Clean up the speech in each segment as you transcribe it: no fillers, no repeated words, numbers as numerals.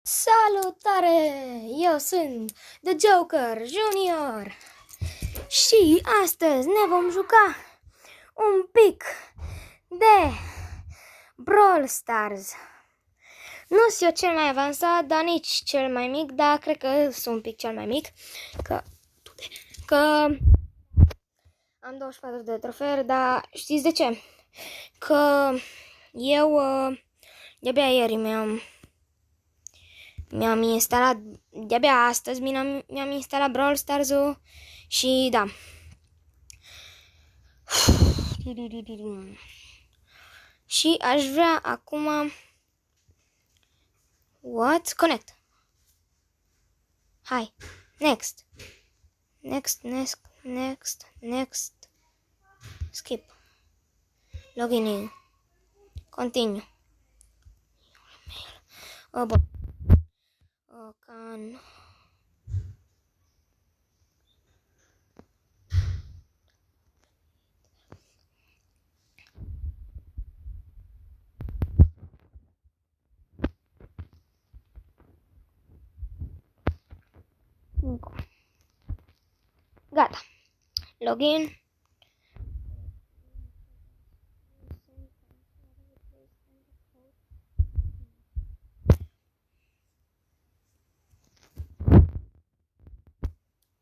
Salutare! Eu sunt The Joker Junior și astăzi ne vom juca un pic de Brawl Stars. Nu sunt eu cel mai avansat, dar nici cel mai mic, dar cred că sunt un pic cel mai mic. Că am 24 de trofeuri, dar știți de ce? Că eu de-abia ieri mi-am instalat, de-abia astăzi mi-am instalat Brawl Stars-ul și da. Și aș vrea acum... What? Connect. Hai. Next. Next. Skip. Login. Continue. Bun. Can... Gata. Login.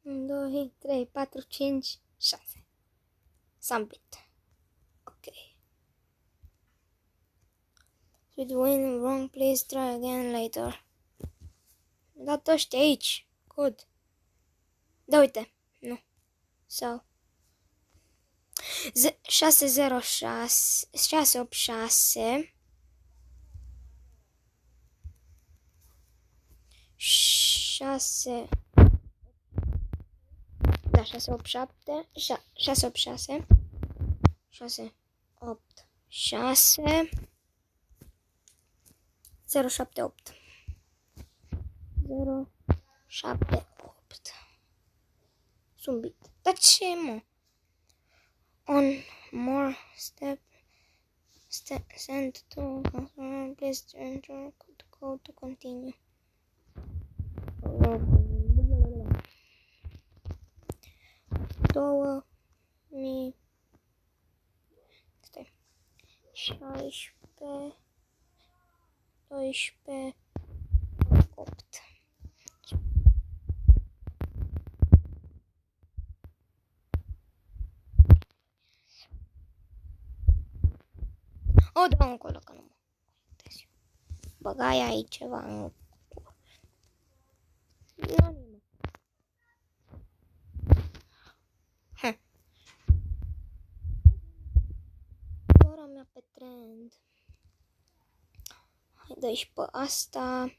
Un, 2, 3, 4, 5, 6. Submit. Ok. Should win wrong, please try again later. Dat ăștia aici. Cod. Da, uite. Nu. Sau 606 686 6 da 687 686 686 078 078 Submit. Dar ce, mă? On more step send to please enter code to continue. 2000 stai 16 12 8 O, da, încolo, că nu mă uite-s eu. Băgai aici ceva în cur. Nu, nimic. Ora mea pe trend. Hai, dă și pe asta.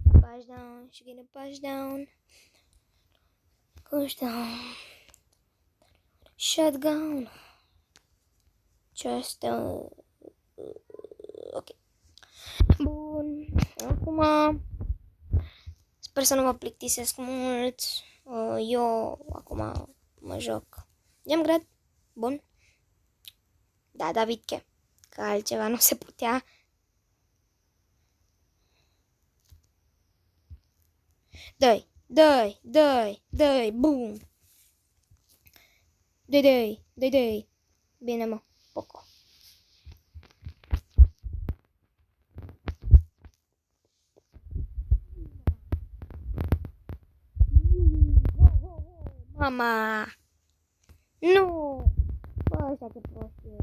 Push down, și gonna push down. Push down. Shotgun. Just ok. Bun. Acum sper să nu mă plictisesc mult. Eu acum mă joc Gemgrad. Bun. Da, David Che. Că altceva nu se putea. Dă-i, bum. Dă-i. Bine, mă, Poco. Mama! Nu! Bă, ăsta ce prost e.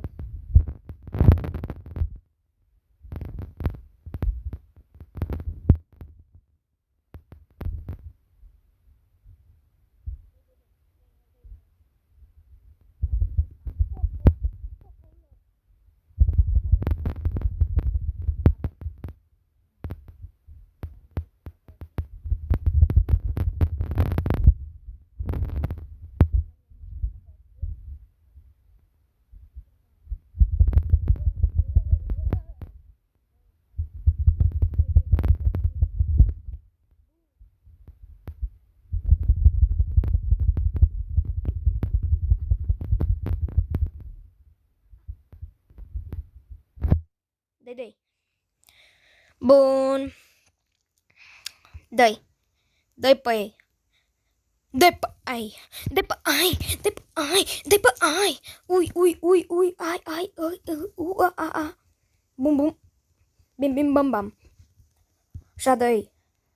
Dai. Bun. Dă-i. Dă-i pe ei. Dă-i pe ai. Dă-i pe ai. Dă-i pe ai. Dă-i pe ai. Ui, ui, ui, ui. Ai, ai, a. Bum, bum. Bim, bim, bam, bam. Așa dă-i.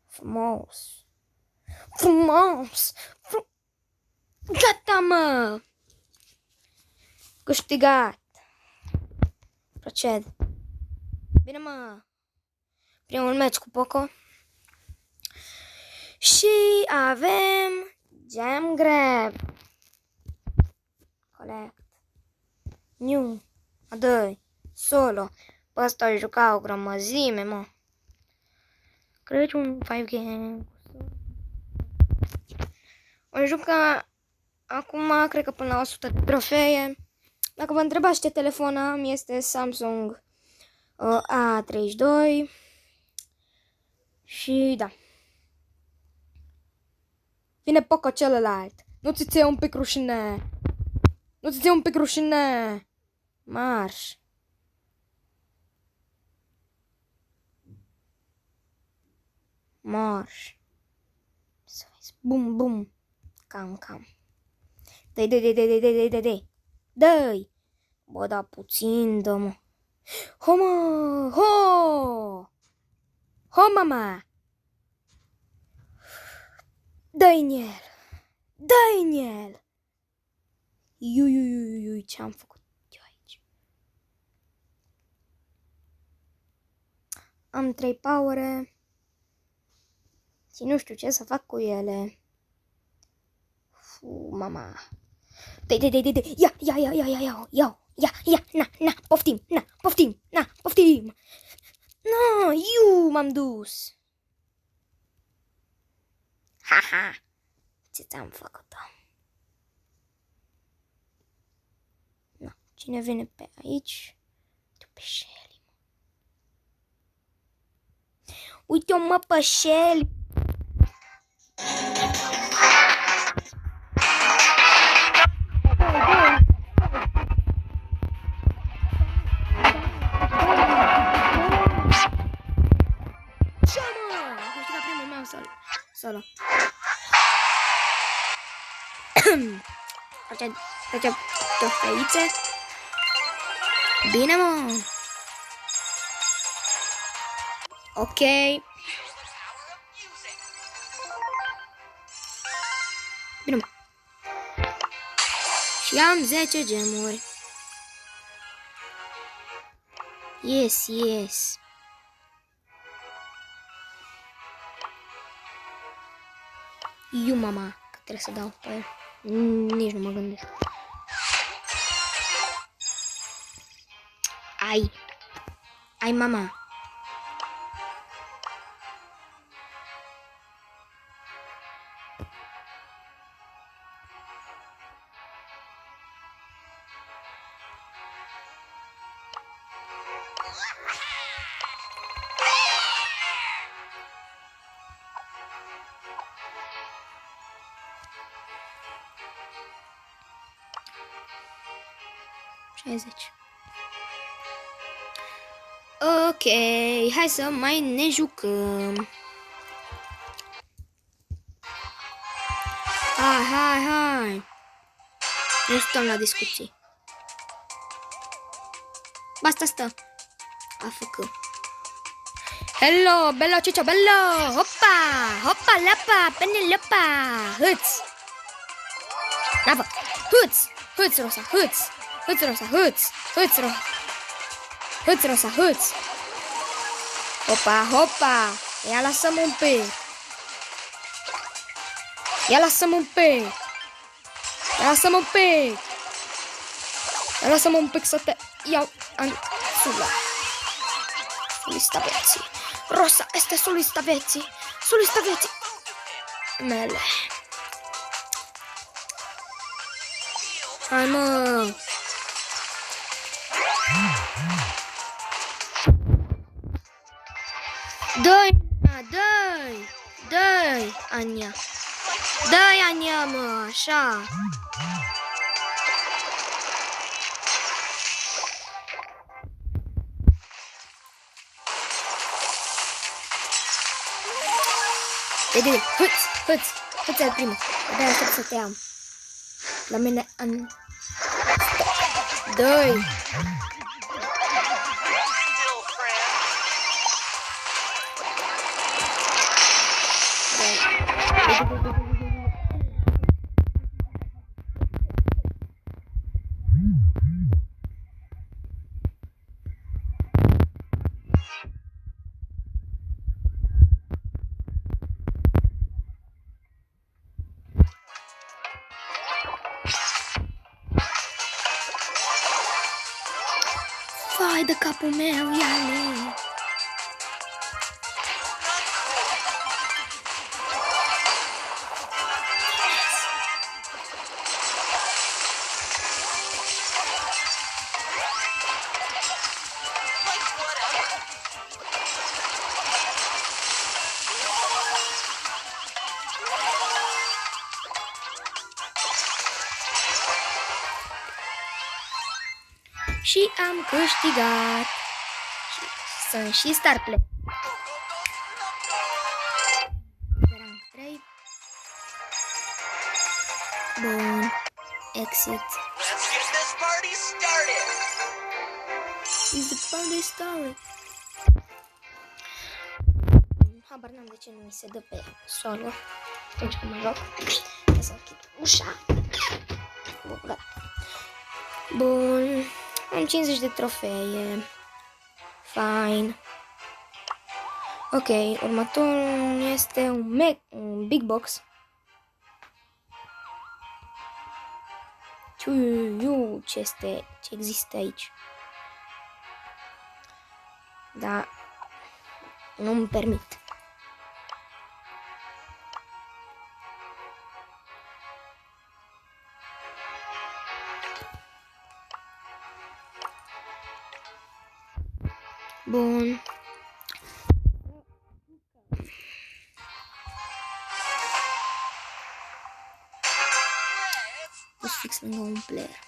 Frumos. Frumos. Gata, mă. Câștigat. Proced. Bine, mă. Primul meci cu Poco. Și avem Gem Grab. Collect. New. Adăi. Solo. Pe ăsta îi juca o grămăzime, mă. Crăciun 5 game. O juca acum, cred că până la 100 de trofee. Dacă vă întrebați ce telefon am, este Samsung A32. Și da. Vine Poco celălalt. Nu ți ție un pic rușine. Nu ți ție un pic rușine. Marș. Marș. Să vezi. Bum, bum. Cam. Dă-i. Dă-i. Bă, da puțin, dă-mă. Ho, mă. Ho. Ho, mama. Dă-i în el. Dă-i în el. Iui, ce-am făcut eu aici? Am 3 powere. Și nu știu ce să fac cu ele. Mama. Dă-i. Ia. Na, poftim. No, m-am dus. Haha. Ce ți-am făcut-o? No, cine vine pe aici? Tu pe Shelly. Uite-o, mă, pe Shelly. Solo. Facem trofeițe. Bine, mă. Ok. Bine, mă. Și am 10 gemuri. Yes. Iu, mama, că trebuie să dau pe el. Nici nu mă gândesc. Ai, mama. Ok, hai să mai ne jucăm. Hai. Nu stăm la discuții. Basta stă. A făcut. Hello, bello, cicio, bello. Hoppa, lapa, Penelopa. Hâț. Navă. Hâț, Rosa, hâț. Hâț, Rosa, hâț. Hâț, Rosa, hâț. Hopa. Ia lasă-mă un pic. Ia lasă-mă un pic să te iau în solista vieții. Rosa este solista vieții. Mele. Hai, mă. Dă-i, Ania. Dă-i, Ania, mă, așa. Vede, hâți al primul. De-aia aștept să te am. La mine în... Doi. Vai de capul meu, ia-le! Și am câștigat. Sunt și star play. Rank 3. Bun. Exit. Is the party started? Habar n-am de ce nu mi se dă pe solo atunci când mă joc. Hai să închid ușa. Bun, gata. Bun. Am 50 de trofee. Fine. Ok, următorul este un big box. Ce există aici? Da, nu-mi permit. Bun. Pus fix lângă un player.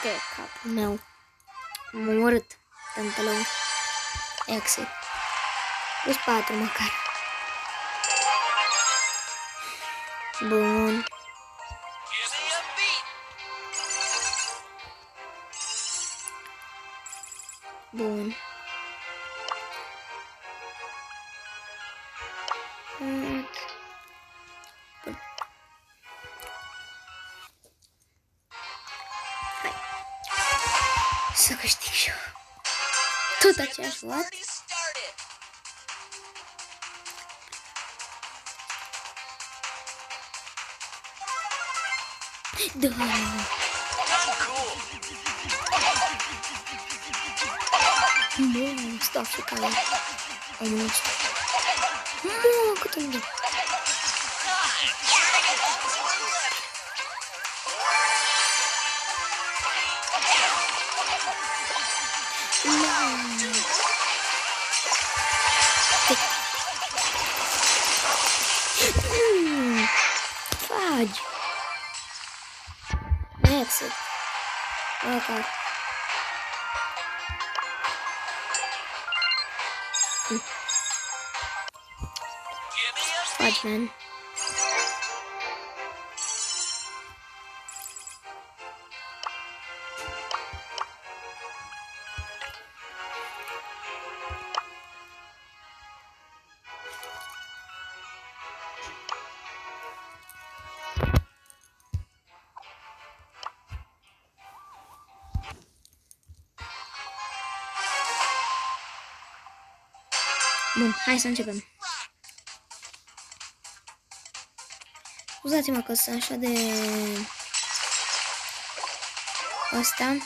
De capul meu. M-a omorât tântalău. Exit. Plus 4 măcar. Bun. Bun. Bun. Hai. Să câștig și eu. Tot aceeași luat. Da. Mă, stă africană. Omul ăsta. Mă, cât îmi dă. Fudge. Exit. Okay. Fudge, man. Bun, hai să începem. Scuzați-mă că sunt așa de... Ăsta.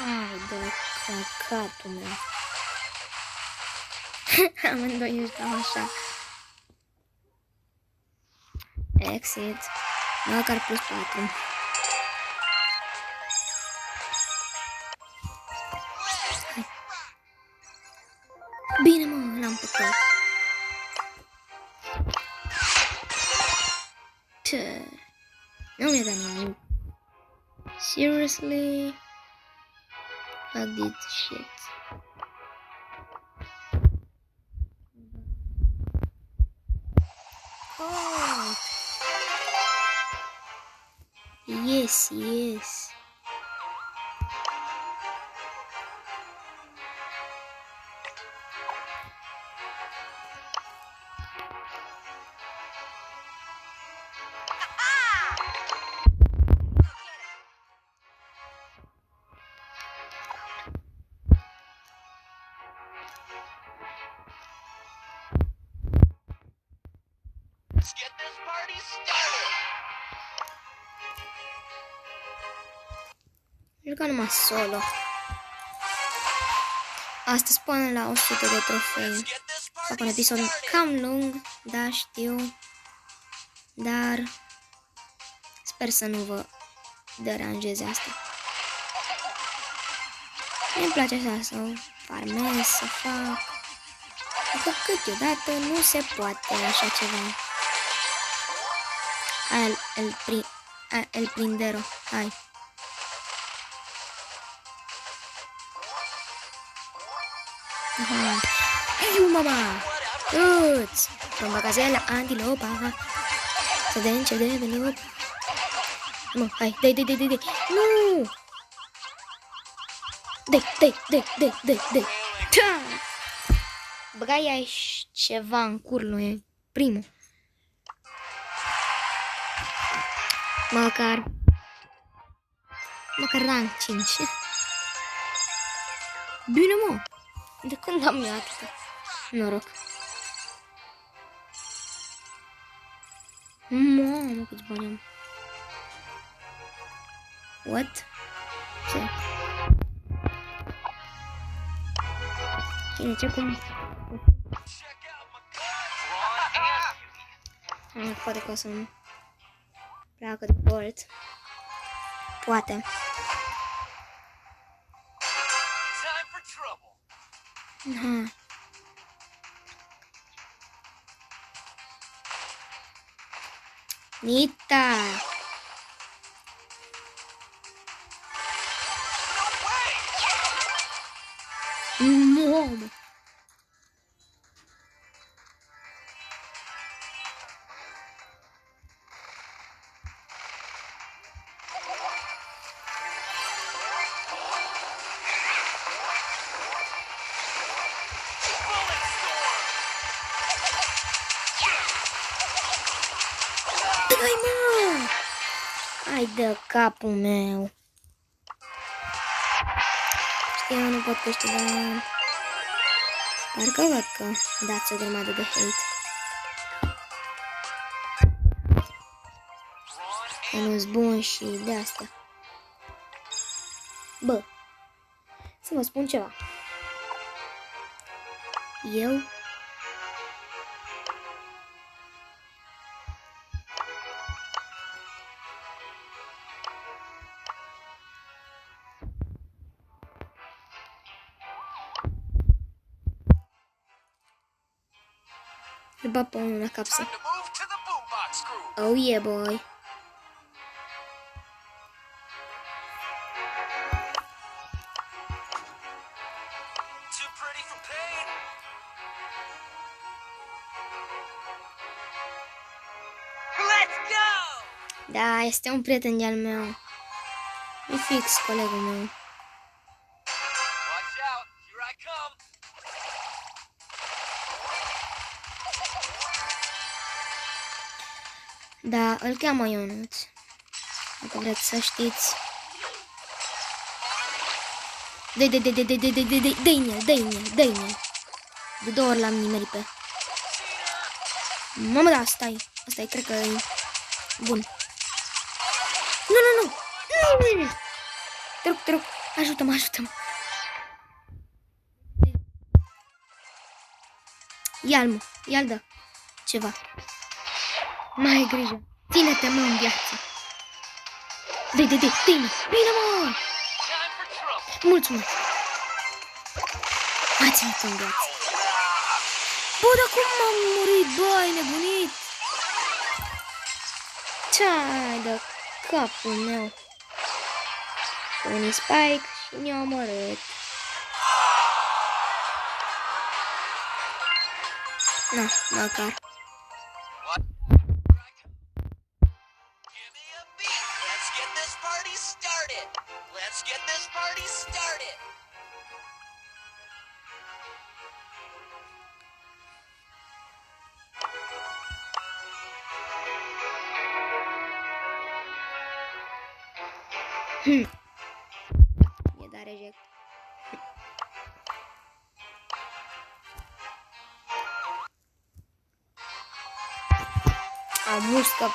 Ai de căcatul meu. Amândoi ești cam așa. Exit. Măcar plus 4. Hai. Bine, mă, l-am păcat. Nu mi-a dat nimic. Seriously? Fuck this shit. Oh. Yes, yes. Let's get this party started. Juca numai solo. Astăzi până la 100 de trofei. Fac un episod cam lung, da, știu. Dar sper să nu vă deranjeze asta. Mi-mi place așa să farmez, să fac. Adică câteodată nu se poate așa ceva. Hai, el prindero, hai. Iu, mama! Uți! Romba gazela, antilopa. Să de envelope. Mă, hai, dai. Nu! Dai. Băgai aici ceva în curul lui primul. Măcar rank 5. Bine, mă! De când am eu atâta noroc? Mamă, câți bani am. What? Ce? Bine, ce cum? Poate că o să-mi pleacă de port. Poate. Aha. Nita. Mamă. Hai, mă! Hai de capul meu. Știu, nu pot câștiga. Parcă văd că dați o grămadă de hate. Că nu-s bun și de asta. Bă, să vă spun ceva. Eu? Îl bag pe unul la capsă. Time to move to the boombox groove. Oh yeah, boy. Too pretty for pain. Let's go! Da, este un prieten de-al meu. E fix colegul meu. Watch out, here I come. Da, îl cheamă Ionuț. Dacă vreți să știți. Dă-i-ne-l. De 2 ori l-am nimerit pe. Mamă, da, stai. Asta e, cred că e bun. Nu. Te rog. Ajută-mă. Ia-l dă. Ceva. Mai ai grijă. Ține-te, mă, în viață. Dă-i. Bine, mă! Time for trouble. Mulțumesc. Mai ține-te în viață. Bă, dar cum m-am murit? Bă, ai nebunit? Ce-ai de capul meu? Pune Spike și ne-a omorât. Na, măcar. Give me a beat. Let's get this party started. E da reject. A muscă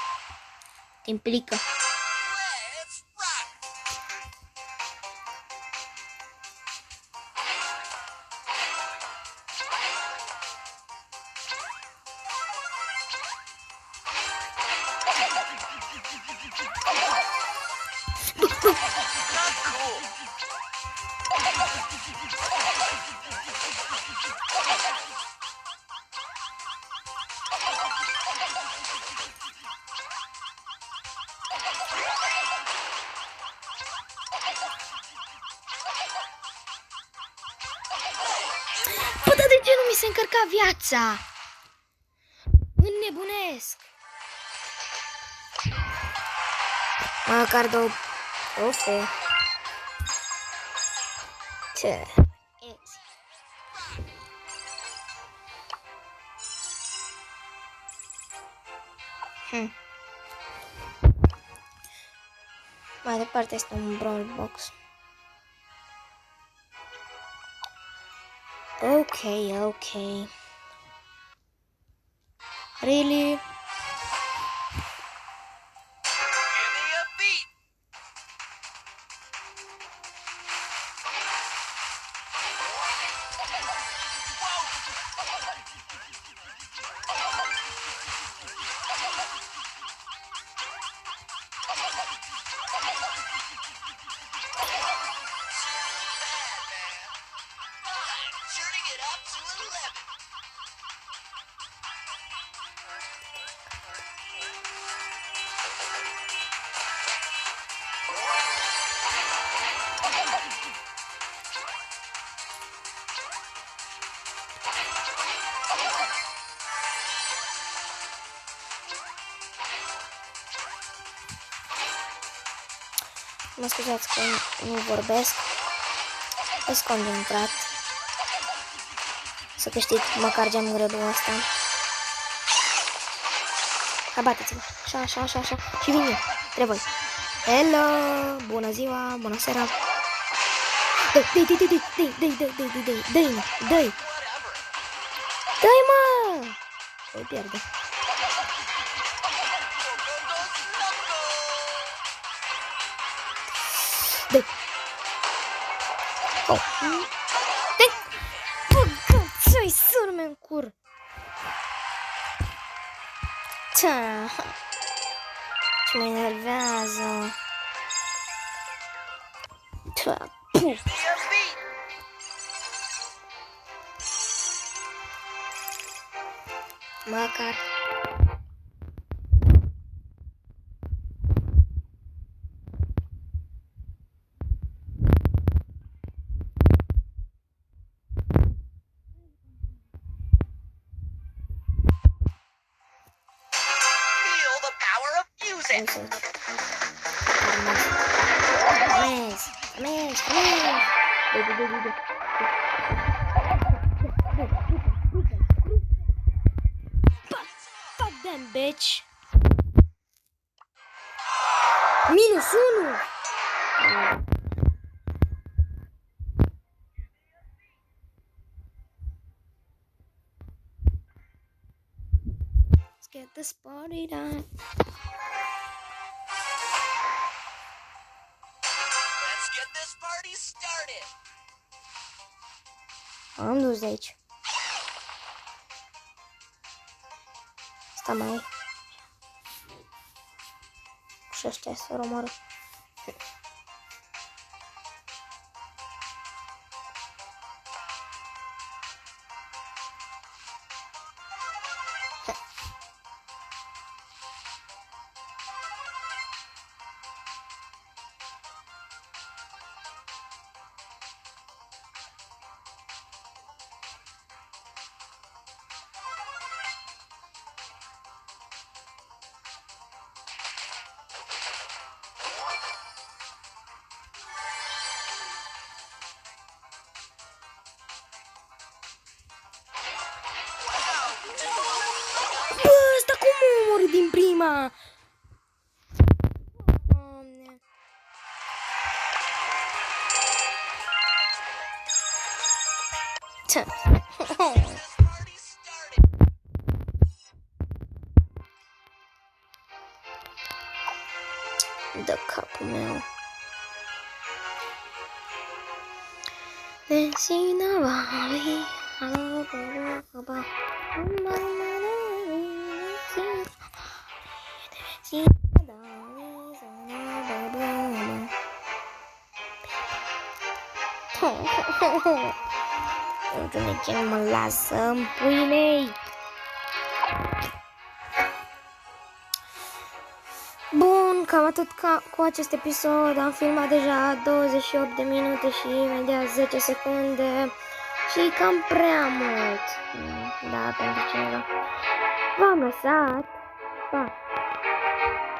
te implică. Let's rock. Not cool. Bă, dar de ce nu mi se încărca viața? Înnebunesc. Măcar două profe. Ce? Mai departe este un brawl box. Ok. Really? Give me a beat. Turning it up to 11. Mă scuzați că nu vorbesc. Sunt concentrat. Să câștig măcar geamul rădul ăsta. Hai, bateți-vă. Așa. Și vin eu. Trebuie. Hello! Bună ziua, bună seara. Dă-i! Whatever. Dă-i, mă! Voi pierde. Dă-i! Oh. Dă-i! Bă, ce-i sună? în cur. Ce mă enervează. Give me a beat. Măcar. Feel the power of music. Fuck them, bitch. -1. Let's get this party done. Let's get this party started. Am dus de aici. Asta mai. Și ăștia să rămără. Bă, ăsta cum mă omorât din prima? Doamne. Ce? This party started. Dă capul meu. Desina vali, alo, ba, ba, nu știu de ce nu mă lasă în puii mei. Bun, cam atât cu acest episod. Am filmat deja 28 de minute și imediat 10 secunde și cam prea mult. Da, pentru cineva. V-am lăsat. Pa!